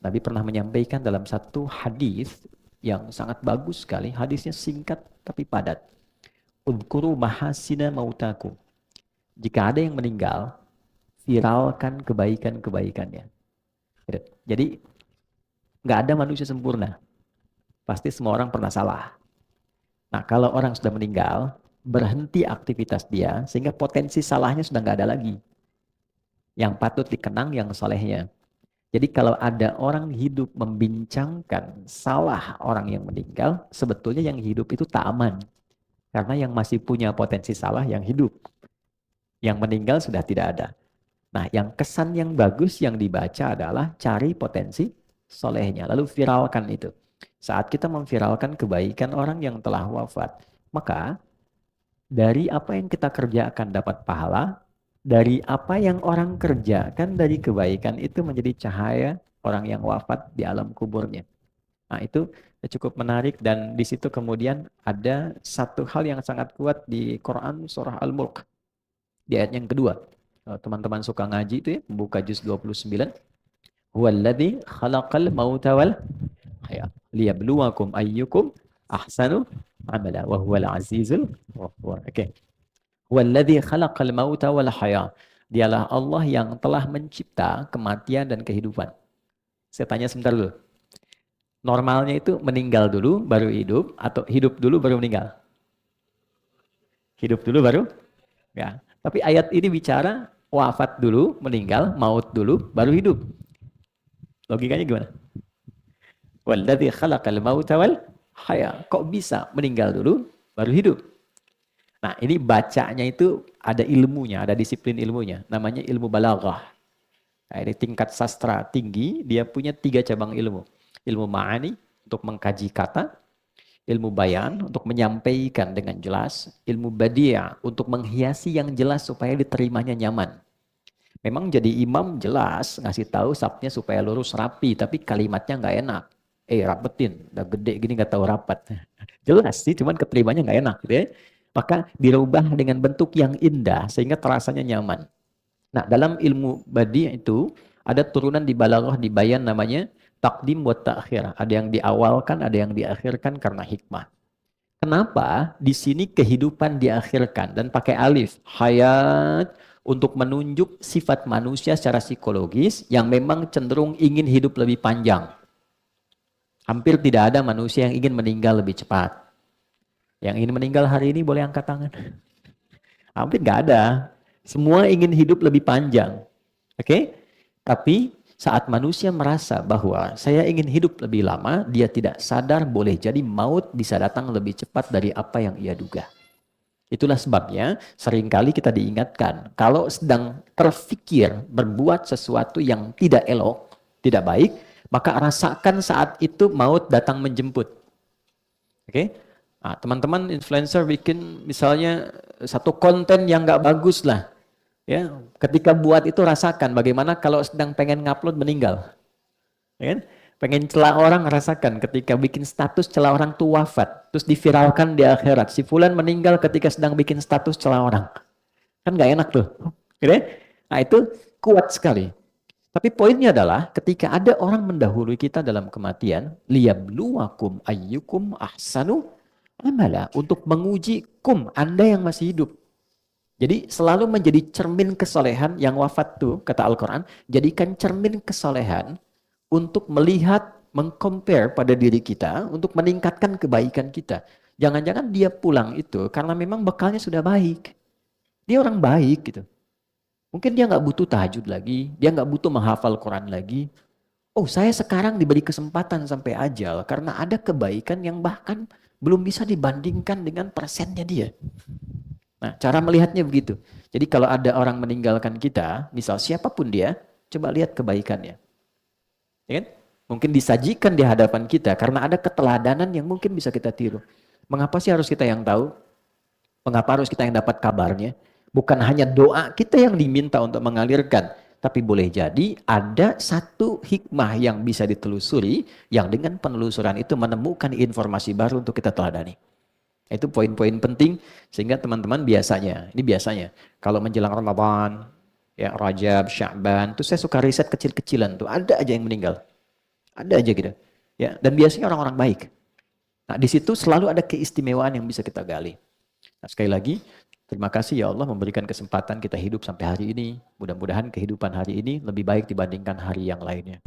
Nabi pernah menyampaikan dalam satu hadis yang sangat bagus sekali. Hadisnya singkat tapi padat. Udhkuru mahasina mautakum. Jika ada yang meninggal, viralkan kebaikan-kebaikannya. Gitu. Jadi nggak ada manusia sempurna. Pasti semua orang pernah salah. Nah, kalau orang sudah meninggal, berhenti aktivitas dia, sehingga potensi salahnya sudah nggak ada lagi. Yang patut dikenang yang solehnya. Jadi kalau ada orang hidup membincangkan salah orang yang meninggal, sebetulnya yang hidup itu tak aman. Karena yang masih punya potensi salah yang hidup. Yang meninggal sudah tidak ada. Nah, yang kesan yang bagus yang dibaca adalah cari potensi solehnya. Lalu viralkan itu. Saat kita memviralkan kebaikan orang yang telah wafat, maka dari apa yang kita kerjakan dapat pahala, dari apa yang orang kerjakan dari kebaikan itu menjadi cahaya orang yang wafat di alam kuburnya. Nah, itu cukup menarik dan di situ kemudian ada satu hal yang sangat kuat di Quran surah Al-Mulk di ayat yang kedua. Kalau teman-teman suka ngaji itu ya, buka juz 29. Huwallazi khalaqal mauta wal haya liyabluwakum ayyukum ahsanu amala wa huwal azizul ghafur. Oke. Huwallazi khalaqal mauta wal haya. Dialah Allah yang telah mencipta kematian dan kehidupan. Saya tanya sebentar dulu. Normalnya itu meninggal dulu baru hidup atau hidup dulu baru meninggal? Hidup dulu baru? Ya. Tapi ayat ini bicara wafat dulu, meninggal, maut dulu, baru hidup. Logikanya gimana? Walladzi khalaqal mauta wal haya. Kok bisa meninggal dulu baru hidup? Nah, ini bacanya itu ada ilmunya, ada disiplin ilmunya. Namanya ilmu balaghah. Nah, ini tingkat sastra tinggi, dia punya 3 cabang ilmu. Ilmu ma'ani untuk mengkaji kata, ilmu bayan untuk menyampaikan dengan jelas, ilmu badiah untuk menghiasi yang jelas supaya diterimanya nyaman. Memang jadi imam jelas, ngasih tahu sabnya supaya lurus rapi, tapi kalimatnya nggak enak. Rapetin, udah gede gini nggak tahu rapat. Jelas sih, cuman keterimanya nggak enak gitu ya. Maka dirubah dengan bentuk yang indah sehingga terasanya nyaman. Nah, dalam ilmu badi itu ada turunan di balaghah di bayan namanya takdim wa ta'khir. Ada yang diawalkan, ada yang diakhirkan karena hikmah. Kenapa di sini kehidupan diakhirkan dan pakai alif hayat untuk menunjuk sifat manusia secara psikologis yang memang cenderung ingin hidup lebih panjang. Hampir tidak ada manusia yang ingin meninggal lebih cepat. Yang ingin meninggal hari ini boleh angkat tangan. Hampir nggak ada. Semua ingin hidup lebih panjang. Oke? Tapi saat manusia merasa bahwa saya ingin hidup lebih lama, dia tidak sadar boleh jadi maut bisa datang lebih cepat dari apa yang ia duga. Itulah sebabnya seringkali kita diingatkan, kalau sedang terfikir berbuat sesuatu yang tidak elok, tidak baik, maka rasakan saat itu maut datang menjemput. Oke? Nah, teman-teman influencer bikin misalnya satu konten yang nggak bagus lah. Ya, ketika buat itu rasakan bagaimana kalau sedang pengen ngupload meninggal. Ya kan? Pengen celah orang rasakan ketika bikin status celah orang tuh wafat, terus diviralkan di akhirat. Si fulan meninggal ketika sedang bikin status celah orang. Kan nggak enak tuh. Gitu ya? Nah, itu kuat sekali. Tapi poinnya adalah ketika ada orang mendahului kita dalam kematian, liyabluwakum ayyukum ahsanu amala, untuk menguji Anda yang masih hidup. Jadi selalu menjadi cermin kesolehan yang wafat tuh, kata Al-Quran, jadikan cermin kesolehan untuk melihat, mengcompare pada diri kita, untuk meningkatkan kebaikan kita. Jangan-jangan dia pulang itu karena memang bekalnya sudah baik. Dia orang baik gitu. Mungkin dia nggak butuh tahajud lagi, dia nggak butuh menghafal Quran lagi. Oh, saya sekarang diberi kesempatan sampai ajal karena ada kebaikan yang bahkan belum bisa dibandingkan dengan persennya dia. Nah, cara melihatnya begitu. Jadi kalau ada orang meninggalkan kita, misal siapapun dia, coba lihat kebaikannya. Ya kan? Mungkin disajikan di hadapan kita karena ada keteladanan yang mungkin bisa kita tiru. Mengapa sih harus kita yang tahu? Mengapa harus kita yang dapat kabarnya? Bukan hanya doa kita yang diminta untuk mengalirkan, tapi boleh jadi ada satu hikmah yang bisa ditelusuri, yang dengan penelusuran itu menemukan informasi baru untuk kita teladani. Itu poin-poin penting sehingga teman-teman biasanya, ini biasanya, kalau menjelang Ramadan, ya Rajab, Sya'ban, tuh saya suka riset kecil-kecilan tuh, ada aja yang meninggal. Ada aja gitu. Ya, dan biasanya orang-orang baik. Nah, di situ selalu ada keistimewaan yang bisa kita gali. Nah, sekali lagi, terima kasih ya Allah memberikan kesempatan kita hidup sampai hari ini. Mudah-mudahan kehidupan hari ini lebih baik dibandingkan hari yang lainnya.